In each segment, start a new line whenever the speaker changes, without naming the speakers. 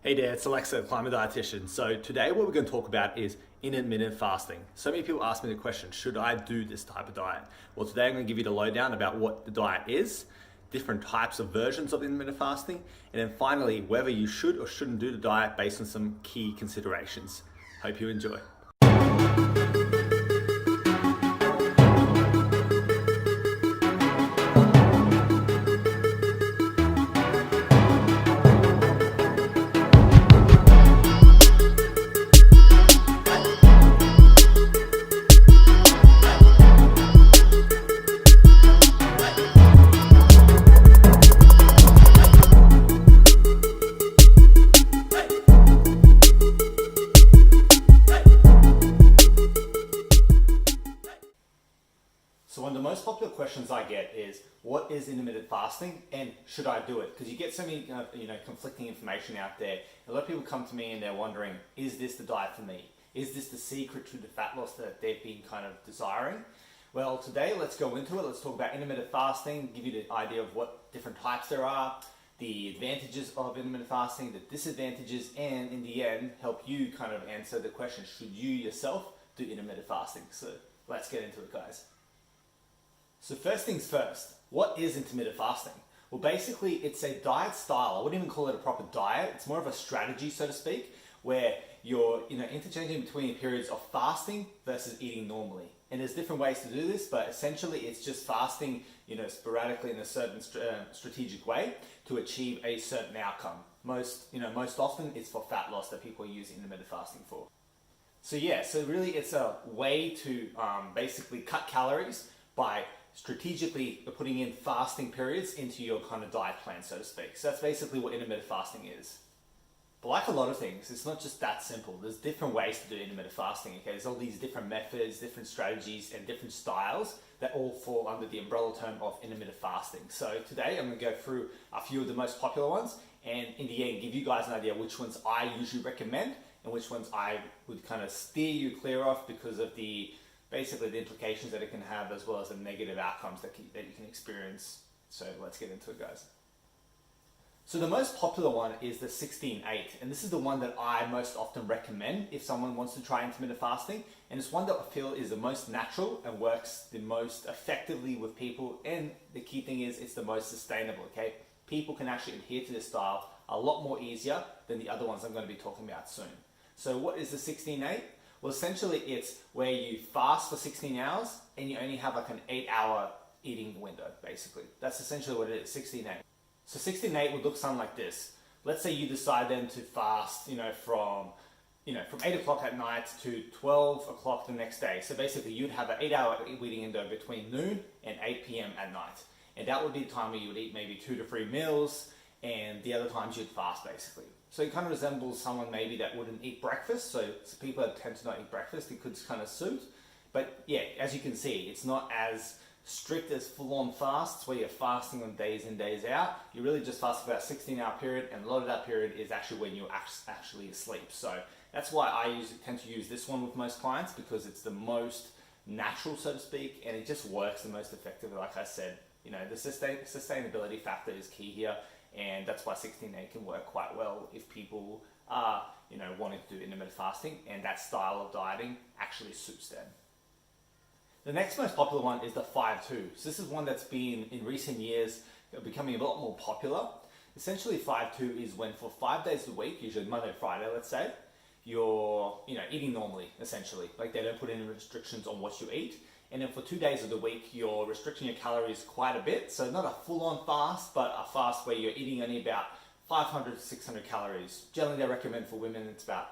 Hey there, it's Aleksa, I'm a dietitian. So today what we're going to talk about is intermittent fasting. So many people ask me the question, should I do this type of diet? Well, today I'm going to give you the lowdown about what the diet is, different types of versions of intermittent fasting, and then finally whether you should or shouldn't do the diet based on some key considerations. Hope you enjoy. So one of the most popular questions I get is, what is intermittent fasting and should I do it? Because you get so many conflicting information out there. A lot of people come to me and they're wondering, is this the diet for me? Is this the secret to the fat loss that they've been kind of desiring? Well, today let's go into it. Let's talk about intermittent fasting, give you the idea of what different types there are, the advantages of intermittent fasting, the disadvantages, and in the end, help you kind of answer the question, should you yourself do intermittent fasting? So let's get into it, guys. So first things first, what is intermittent fasting? Well, basically it's a diet style. I wouldn't even call it a proper diet. It's more of a strategy, so to speak, where you're interchanging between periods of fasting versus eating normally. And there's different ways to do this, but essentially it's just fasting, sporadically in a certain strategic way to achieve a certain outcome. Most often it's for fat loss that people are using intermittent fasting for. So really it's a way to basically cut calories by strategically putting in fasting periods into your kind of diet plan, so to speak. So that's basically what intermittent fasting is. But like a lot of things, it's not just that simple. There's different ways to do intermittent fasting, okay? There's all these different methods, different strategies, and different styles that all fall under the umbrella term of intermittent fasting. So today I'm gonna go through a few of the most popular ones, and in the end give you guys an idea which ones I usually recommend and which ones I would kind of steer you clear of because of basically the implications that it can have, as well as the negative outcomes that you can experience. So let's get into it, guys. So the most popular one is the 16-8, and this is the one that I most often recommend if someone wants to try intermittent fasting, and it's one that I feel is the most natural and works the most effectively with people, and the key thing is it's the most sustainable, okay? People can actually adhere to this style a lot more easier than the other ones I'm going to be talking about soon. So what is the 16-8? Well, essentially it's where you fast for 16 hours and you only have like an 8-hour eating window, basically. That's essentially what it is, 16-8. So 16-8 would look something like this. Let's say you decide then to fast, from 8 o'clock at night to 12 o'clock the next day. So basically you'd have an 8-hour eating window between noon and 8 p.m. at night. And that would be the time where you would eat maybe 2 to 3 meals, and the other times you'd fast, basically. So it kind of resembles someone maybe that wouldn't eat breakfast. So people that tend to not eat breakfast, it could kind of suit. But yeah, as you can see, it's not as strict as full-on fasts where you're fasting on days in, days out. You really just fast for about a 16-hour period, and a lot of that period is actually when you're actually asleep. So that's why I tend to use this one with most clients, because it's the most natural, so to speak, and it just works the most effectively. Like I said, the sustainability factor is key here. And that's why 16-8 can work quite well if people are, wanting to do intermittent fasting, and that style of dieting actually suits them. The next most popular one is the 5-2. So this is one that's been, in recent years, becoming a lot more popular. Essentially 5-2 is when for 5 days a week, usually Monday to Friday, let's say, you're, eating normally, essentially. Like they don't put any restrictions on what you eat. And then for 2 days of the week, you're restricting your calories quite a bit. So not a full-on fast, but a fast where you're eating only about 500 to 600 calories. Generally, they recommend for women, it's about,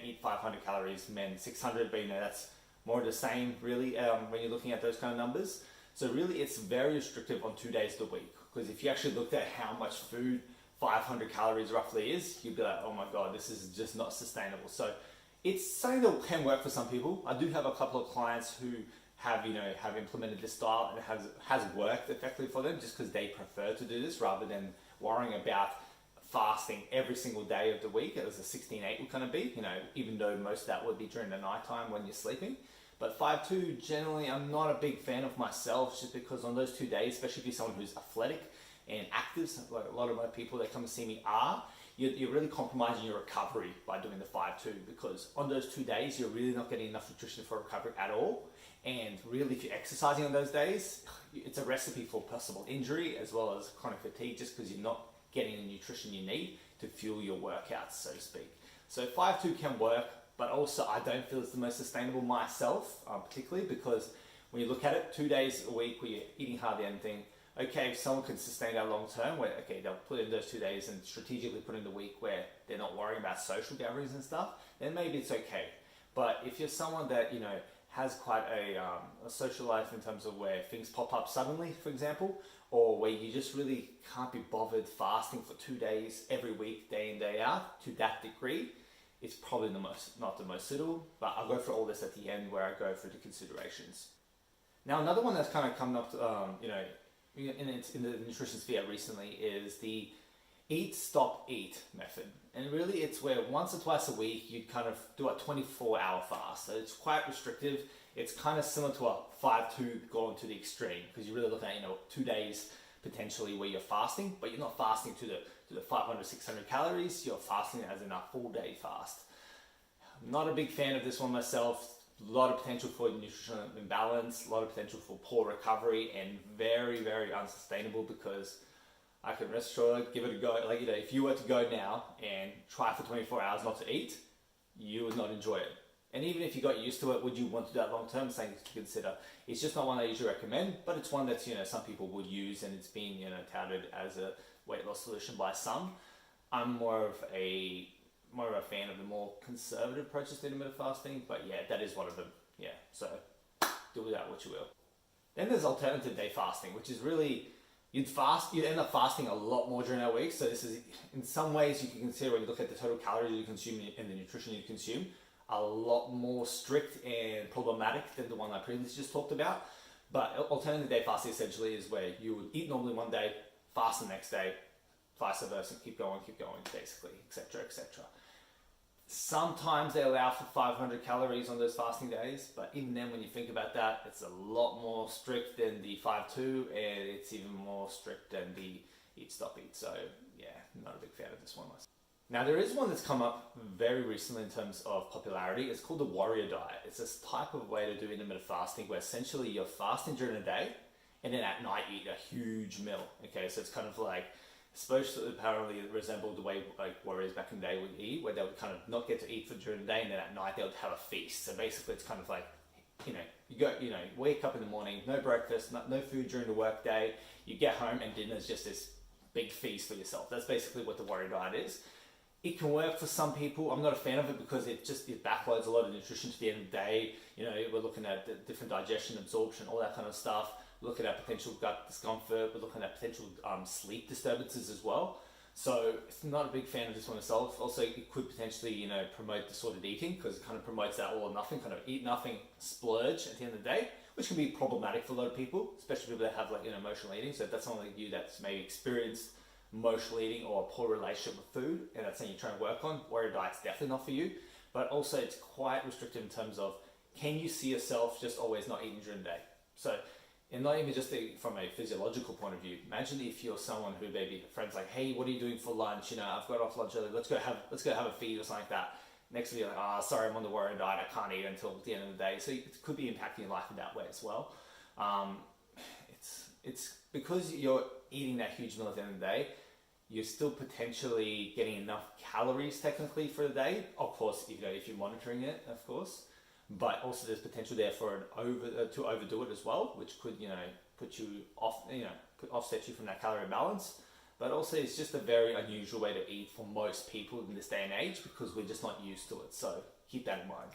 eat 500 calories, men 600, but that's more of the same, really, when you're looking at those kind of numbers. So really, it's very restrictive on 2 days of the week. Because if you actually looked at how much food 500 calories roughly is, you'd be like, oh my God, this is just not sustainable. So it's something that can work for some people. I do have a couple of clients who have implemented this style, and it has worked effectively for them, just because they prefer to do this rather than worrying about fasting every single day of the week, as a 16-8 would kind of be, even though most of that would be during the nighttime when you're sleeping. But 5-2, generally, I'm not a big fan of myself, just because on those 2 days, especially if you're someone who's athletic and active, like a lot of my people that come to see me are, you're really compromising your recovery by doing the 5-2, because on those 2 days, you're really not getting enough nutrition for recovery at all. And really, if you're exercising on those days, it's a recipe for possible injury as well as chronic fatigue, just because you're not getting the nutrition you need to fuel your workouts, so to speak. So 5-2 can work, but also I don't feel it's the most sustainable myself, particularly because when you look at it, 2 days a week where you're eating hardly anything, okay, if someone can sustain that long term, where okay, they'll put in those 2 days and strategically put in the week where they're not worrying about social gatherings and stuff, then maybe it's okay. But if you're someone that, has quite a social life in terms of where things pop up suddenly, for example, or where you just really can't be bothered fasting for 2 days every week, day in, day out, to that degree, it's probably not the most suitable. But I'll go through all this at the end where I go through the considerations. Now, another one that's kind of come up, in the nutrition sphere recently is the eat, stop, eat method. And really it's where once or twice a week you kind of do a 24-hour fast. So it's quite restrictive. It's kind of similar to a 5-2 going to the extreme, because you're really looking at 2 days potentially where you're fasting, but you're not fasting to the 500, 600 calories. You're fasting as in a full day fast. I'm not a big fan of this one myself. A lot of potential for nutritional imbalance, a lot of potential for poor recovery, and very, very unsustainable, because I can rest assured, give it a go. If you were to go now and try for 24 hours not to eat, you would not enjoy it. And even if you got used to it, would you want to do that long term? Something to consider. It's just not one I usually recommend, but it's one that some people would use, and it's been touted as a weight loss solution by some. I'm more of a fan of the more conservative approaches to intermittent fasting, but yeah, that is one of them. Yeah, so do with that what you will. Then there's alternative day fasting, which is really, you'd end up fasting a lot more during that week. So this is, in some ways, you can consider, when you look at the total calories you consume and the nutrition you consume, a lot more strict and problematic than the one I previously just talked about. But alternative day fasting essentially is where you would eat normally one day, fast the next day, vice versa, keep going, basically, etc., etc. Sometimes they allow for 500 calories on those fasting days, but even then, when you think about that, it's a lot more strict than the 5-2, and it's even more strict than the eat, stop, eat. So yeah, not a big fan of this one myself. Now, there is one that's come up very recently in terms of popularity. It's called the warrior diet. It's this type of way to do intermittent fasting where essentially you're fasting during the day, and then at night you eat a huge meal. Okay, so it's kind of like, supposed to apparently resemble the way warriors back in the day would eat, where they would kind of not get to eat for during the day, and then at night they would have a feast. So basically it's kind of like, you wake up in the morning, no breakfast, no food during the work day, you get home and dinner's just this big feast for yourself. That's basically what the warrior diet is. It can work for some people. I'm not a fan of it because it backloads a lot of nutrition to the end of the day. We're looking at the different digestion, absorption, all that kind of stuff. Looking at potential gut discomfort, we're looking at potential sleep disturbances as well. So it's not a big fan of this one itself. Also, it could potentially, promote disordered eating, because it kind of promotes that all or nothing, kind of eat nothing, splurge at the end of the day, which can be problematic for a lot of people, especially people that have emotional eating. So if that's someone like you that's maybe experienced emotional eating or a poor relationship with food, and that's something you're trying to work on, warrior diet's definitely not for you. But also it's quite restrictive in terms of, can you see yourself just always not eating during the day? So, and not even just from a physiological point of view. Imagine if you're someone who maybe friends like, hey, what are you doing for lunch? I've got off lunch early. Let's go have a feed or something like that. Next week, like, sorry, I'm on the warrior diet. I can't eat until the end of the day. So it could be impacting your life in that way as well. It's because you're eating that huge meal at the end of the day, you're still potentially getting enough calories technically for the day. Of course, if you're monitoring it, of course. But also there's potential there for to overdo it as well, which could put you off, could offset you from that calorie balance. But also it's just a very unusual way to eat for most people in this day and age, because we're just not used to it. So keep that in mind.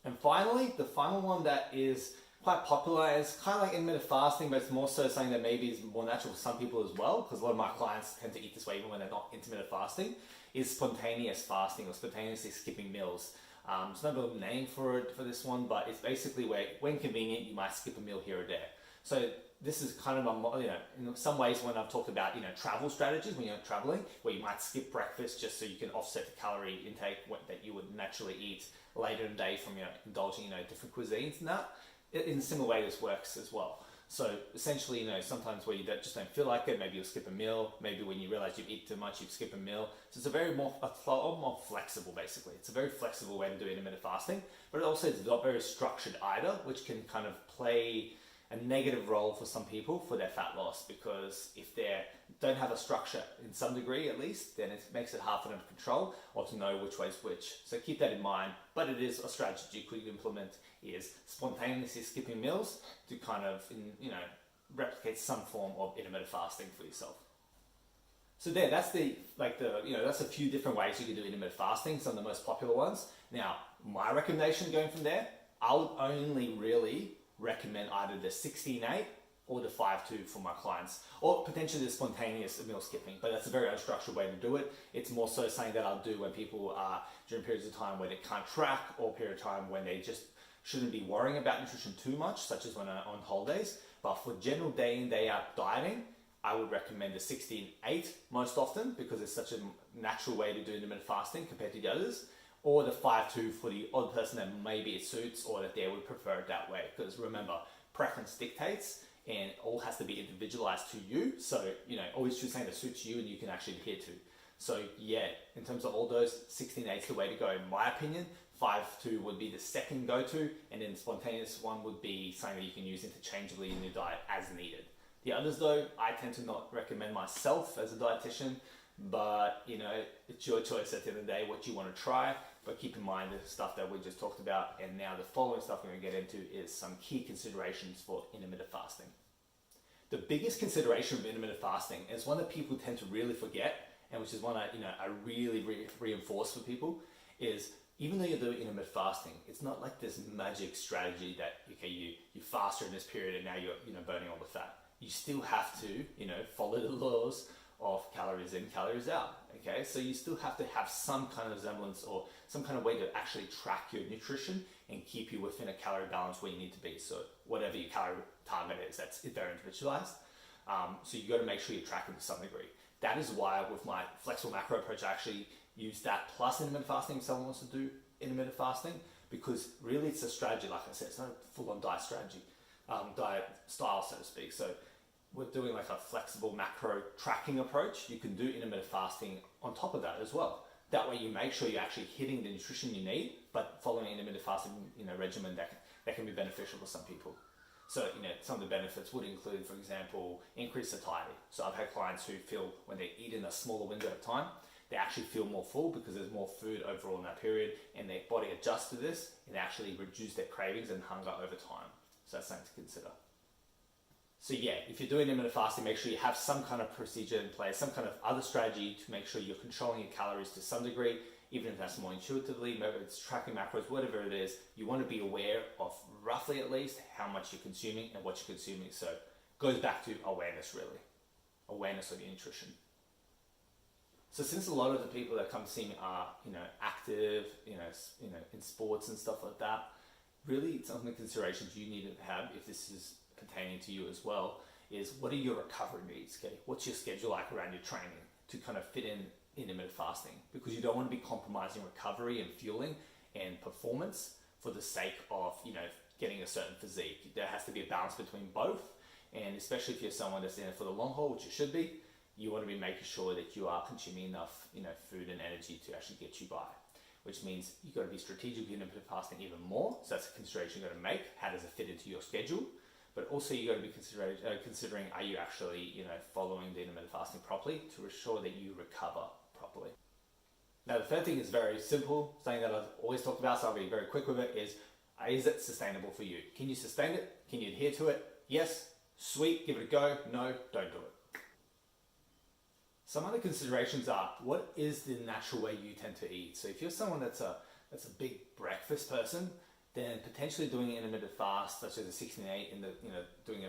And finally, the final one that is quite popular is kind of like intermittent fasting, but it's more so something that maybe is more natural for some people as well, because a lot of my clients tend to eat this way even when they're not intermittent fasting, is spontaneous fasting, or spontaneously skipping meals. There's no real name for this one, but it's basically where, when convenient, you might skip a meal here or there. So this is kind of in some ways when I've talked about travel strategies when you're traveling, where you might skip breakfast just so you can offset the calorie intake that you would naturally eat later in the day from indulging different cuisines and that. In a similar way, this works as well. So essentially, sometimes where you just don't feel like it, maybe you'll skip a meal. Maybe when you realize you've eaten too much, you skip a meal. So it's a lot more flexible, basically. It's a very flexible way to do intermittent fasting, but it also is not very structured either, which can kind of play a negative role for some people for their fat loss, because if they don't have a structure in some degree at least, then it makes it hard for them to control or to know which way is which. So keep that in mind, but it is a strategy you could implement, is spontaneously skipping meals to kind of replicate some form of intermittent fasting for yourself. So that's that's a few different ways you can do intermittent fasting, some of the most popular ones. Now, my recommendation going from there, I would only really recommend either the 16-8 or the 5-2 for my clients, or potentially the spontaneous meal skipping, but that's a very unstructured way to do it. It's more so something that I'll do when people are during periods of time where they can't track, or period of time when they just shouldn't be worrying about nutrition too much, such as when I'm on holidays. But for general day in, day out dieting, I would recommend the 16-8 most often, because it's such a natural way to do intermittent fasting compared to the others, or the 5-2 for the odd person that maybe it suits or that they would prefer it that way. Because remember, preference dictates, and it all has to be individualized to you. So, always choose something that suits you and you can actually adhere to. So yeah, in terms of all those, 16-8 is the way to go in my opinion. 5-2 would be the second go-to, and then the spontaneous one would be something that you can use interchangeably in your diet as needed. The others though, I tend to not recommend myself as a dietitian, but it's your choice at the end of the day what you want to try. But keep in mind the stuff that we just talked about, and now the following stuff we're going to get into is some key considerations for intermittent fasting. The biggest consideration of intermittent fasting is one that people tend to really forget, and which is one I really reinforce for people, is even though you're doing intermittent fasting, it's not like this magic strategy that you fast during this period and now you're burning all the fat. You still have to follow the laws of calories in, calories out. Okay, so you still have to have some kind of semblance or some kind of way to actually track your nutrition and keep you within a calorie balance where you need to be. So whatever your calorie target is, that's very individualized. So you got to make sure you're tracking to some degree. That is why with my flexible macro approach, I actually use that plus intermittent fasting if someone wants to do intermittent fasting, because really it's a strategy. Like I said, it's not a full-on diet strategy, diet style, so to speak. So we're doing like a flexible macro tracking approach. You can do intermittent fasting on top of that as well. That way you make sure you're actually hitting the nutrition you need, but following an intermittent fasting regimen that can be beneficial for some people. So some of the benefits would include, for example, increased satiety. So I've had clients who feel when they eat in a smaller window of time, they actually feel more full because there's more food overall in that period, and their body adjusts to this and they actually reduce their cravings and hunger over time. So that's something to consider. So yeah, if you're doing intermittent fasting, make sure you have some kind of procedure in place, some kind of other strategy to make sure you're controlling your calories to some degree, even if that's more intuitively, maybe it's tracking macros, whatever it is. You want to be aware of roughly at least how much you're consuming and what you're consuming. So it goes back to awareness, really. Awareness of your nutrition. So since a lot of the people that come to see me are, active, in sports and stuff like that, really some of the considerations you need to have, if this is pertaining to you as well, is what are your recovery needs? Okay, what's your schedule like around your training to kind of fit in intermittent fasting? Because you don't want to be compromising recovery and fueling and performance for the sake of getting a certain physique. There has to be a balance between both, and especially if you're someone that's in it for the long haul, which you should be, you want to be making sure that you are consuming enough food and energy to actually get you by. Which means you've got to be strategic in intermittent fasting even more. So that's a consideration you've got to make. How does it fit into your schedule? But also you got to be considering, are you actually following the intermittent fasting properly to ensure that you recover properly. Now the third thing is very simple, something that I've always talked about, so I'll be very quick with it, is it sustainable for you? Can you sustain it? Can you adhere to it? Yes, sweet, give it a go. No, don't do it. Some other considerations are, what is the natural way you tend to eat? So if you're someone that's a big breakfast person, then potentially doing an intermittent fast, such as a 16-8, and doing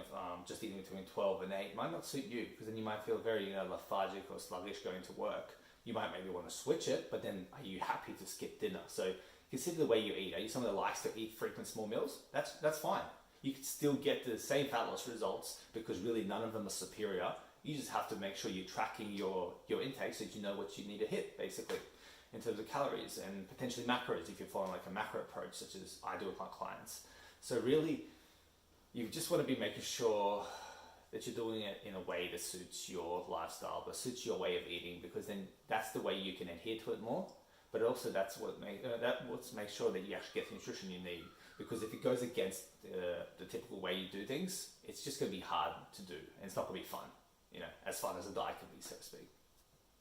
just eating between 12 and 8 might not suit you, because then you might feel very lethargic or sluggish going to work. You might maybe want to switch it, but then are you happy to skip dinner? So consider the way you eat. Are you someone that likes to eat frequent small meals? That's fine. You can still get the same fat loss results, because really none of them are superior. You just have to make sure you're tracking your intake so that you know what you need to hit, basically, in terms of calories and potentially macros if you're following like a macro approach, such as I do with my clients. So really, you just want to be making sure that you're doing it in a way that suits your lifestyle, that suits your way of eating, because then that's the way you can adhere to it more. But also that's what makes sure that you actually get the nutrition you need. Because if it goes against the typical way you do things, it's just going to be hard to do, and it's not going to be fun, as fun as a diet can be, so to speak.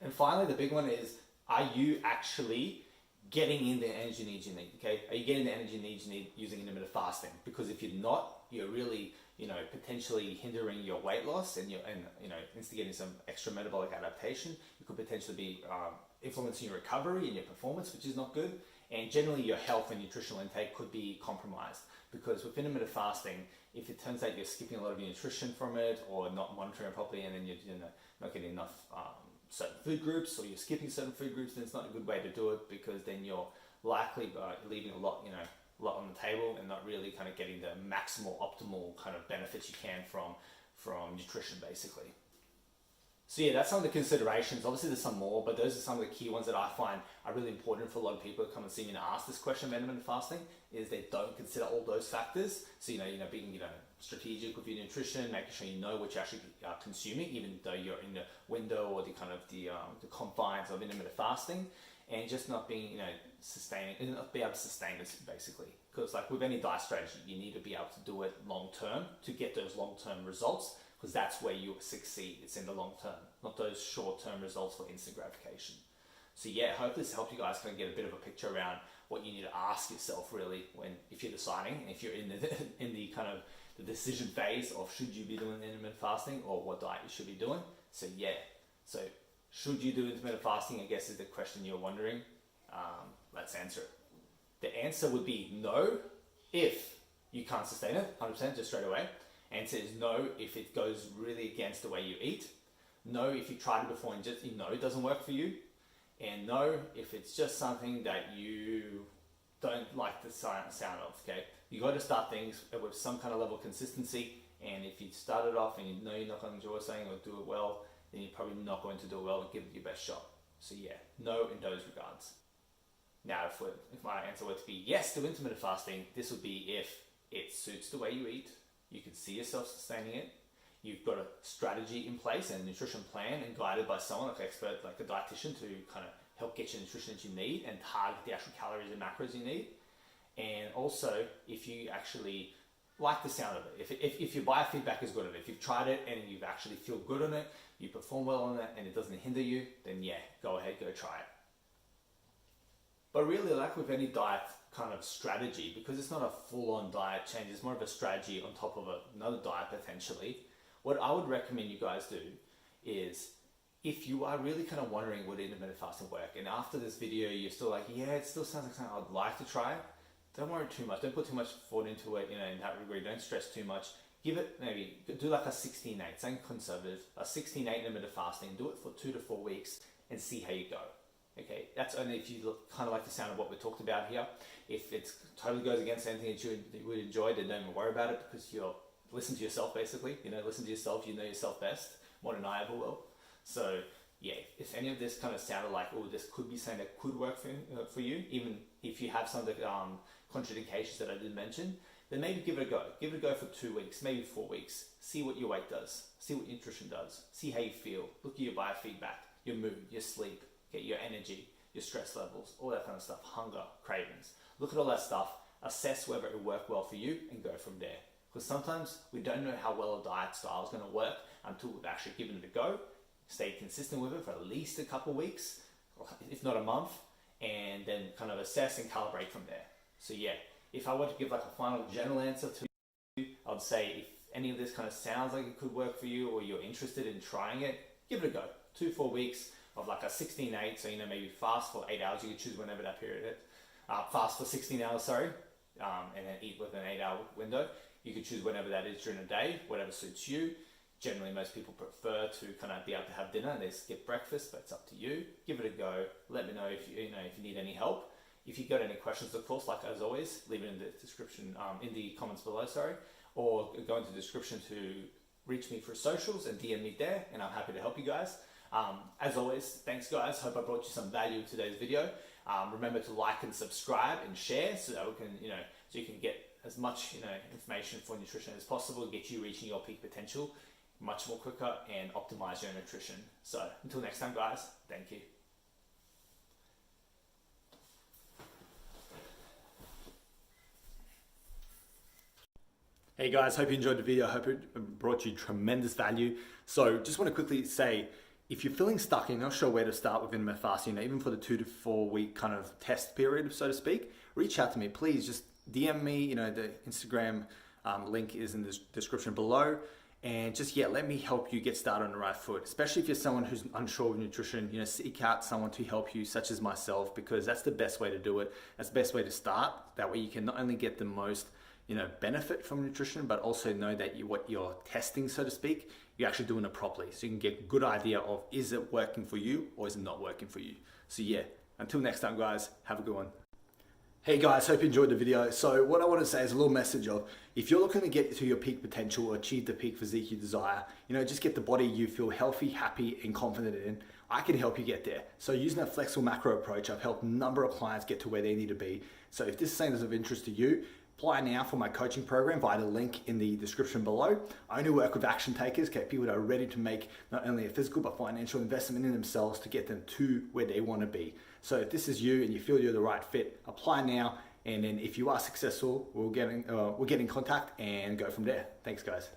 And finally, the big one is, are you actually getting in the energy needs you need? Okay, are you getting the energy needs you need using intermittent fasting? Because if you're not, you're really potentially hindering your weight loss and instigating some extra metabolic adaptation. You could potentially be influencing your recovery and your performance, which is not good. And generally your health and nutritional intake could be compromised, because with intermittent fasting, if it turns out you're skipping a lot of your nutrition from it, or not monitoring it properly, and then you're not getting enough certain food groups, or you're skipping certain food groups, then it's not a good way to do it, because then you're likely leaving a lot on the table and not really kind of getting the maximal, optimal kind of benefits you can from nutrition, basically. So yeah, that's some of the considerations. Obviously there's some more, but those are some of the key ones that I find are really important for a lot of people who come and see me and ask this question about intermittent fasting, is they don't consider all those factors. So being strategic with your nutrition, making sure you know what you're actually consuming, even though you're in the window or the confines of intermittent fasting, and just not being sustaining and not be able to sustain this, basically. Because like with any diet strategy, you need to be able to do it long term to get those long term results, because that's where you succeed. It's in the long term, not those short term results for instant gratification. So yeah, I hope this helped you guys kind of get a bit of a picture around what you need to ask yourself really if you're deciding, if you're in the kind of the decision phase of should you be doing intermittent fasting or what diet you should be doing. So yeah, so should you do intermittent fasting, I guess is the question you're wondering. Let's answer it. The answer would be no if you can't sustain it 100% just straight away. Answer is no if it goes really against the way you eat. No if you tried it before and just it doesn't work for you. And no if it's just something that you don't like the sound of. Okay, you got to start things with some kind of level of consistency. And if you start it off and you know you're not going to enjoy something or do it well, then you're probably not going to do it well and give it your best shot. So yeah, no in those regards. Now, if my answer were to be yes to intermittent fasting, this would be if it suits the way you eat, you can see yourself sustaining it, you've got a strategy in place and a nutrition plan and guided by someone like an expert, like a dietitian, to kind of help get you the nutrition that you need and target the actual calories and macros you need. And also, if you actually like the sound of it, if your biofeedback is good on it, if you've tried it and you actually feel good on it, you perform well on it and it doesn't hinder you, then yeah, go ahead, go try it. But really, like with any diet kind of strategy, because it's not a full-on diet change, it's more of a strategy on top of another diet potentially, what I would recommend you guys do is, if you are really kind of wondering would intermittent fasting work, and after this video you're still like, yeah, it still sounds like something I'd like to try, don't worry too much, don't put too much thought into it, in that regard, don't stress too much. Give it, maybe do like a 16-8, something conservative, a 16-8 intermittent fasting, do it for 2 to 4 weeks and see how you go. Okay, that's only if you kind of like the sound of what we talked about here. If it totally goes against anything that you would enjoy, then don't even worry about it, because you're listen to yourself basically. Listen to yourself. You know yourself best, more than I ever will. So yeah, if any of this kind of sounded like, oh, this could be something that could work for you, even if you have some of the contraindications that I did mention, then maybe give it a go. Give it a go for 2 weeks, maybe 4 weeks. See what your weight does. See what your nutrition does. See how you feel. Look at your biofeedback, your mood, your sleep. Your energy, your stress levels, all that kind of stuff, hunger, cravings. Look at all that stuff, assess whether it will work well for you, and go from there. Because sometimes we don't know how well a diet style is going to work until we've actually given it a go, stay consistent with it for at least a couple of weeks, if not a month, and then kind of assess and calibrate from there. So yeah, if I were to give like a final general answer to you, I'd say if any of this kind of sounds like it could work for you, or you're interested in trying it, give it a go. 2-4 weeks of like a 16-8, so maybe fast for 8 hours, you can choose whenever that period is. Fast for 16 hours, sorry, and then eat within an 8-hour window. You can choose whenever that is during the day, whatever suits you. Generally, most people prefer to kind of be able to have dinner and they skip breakfast, but it's up to you. Give it a go. Let me know if you need any help. If you've got any questions, of course, like as always, leave it in the description, in the comments below, sorry, or go into the description to reach me for socials and DM me there, and I'm happy to help you guys. As always, thanks guys. Hope I brought you some value in today's video. Remember to like and subscribe and share so that we can, so you can get as much information for nutrition as possible to get you reaching your peak potential much more quicker and optimize your nutrition. So until next time, guys, thank you. Hey guys, hope you enjoyed the video. I hope it brought you tremendous value. So just want to quickly say, if you're feeling stuck and you're not sure where to start with intermittent fasting, even for the 2 to 4 week kind of test period, so to speak, reach out to me. Please just DM me, the Instagram link is in the description below. And just, let me help you get started on the right foot. Especially if you're someone who's unsure of nutrition, seek out someone to help you, such as myself, because that's the best way to do it. That's the best way to start. That way you can not only get the most benefit from nutrition, but also know that what you're testing, so to speak, you're actually doing it properly. So you can get a good idea of, is it working for you or is it not working for you? So until next time, guys, have a good one. Hey guys, hope you enjoyed the video. So what I want to say is a little message of, if you're looking to get to your peak potential or achieve the peak physique you desire, just get the body you feel healthy, happy, and confident in, I can help you get there. So using a flexible macro approach, I've helped a number of clients get to where they need to be. So if this is something that's of interest to you, apply now for my coaching program via the link in the description below. I only work with action takers, people that are ready to make not only a physical but financial investment in themselves to get them to where they want to be. So if this is you and you feel you're the right fit, apply now. And then if you are successful, we'll get in contact and go from there. Thanks, guys.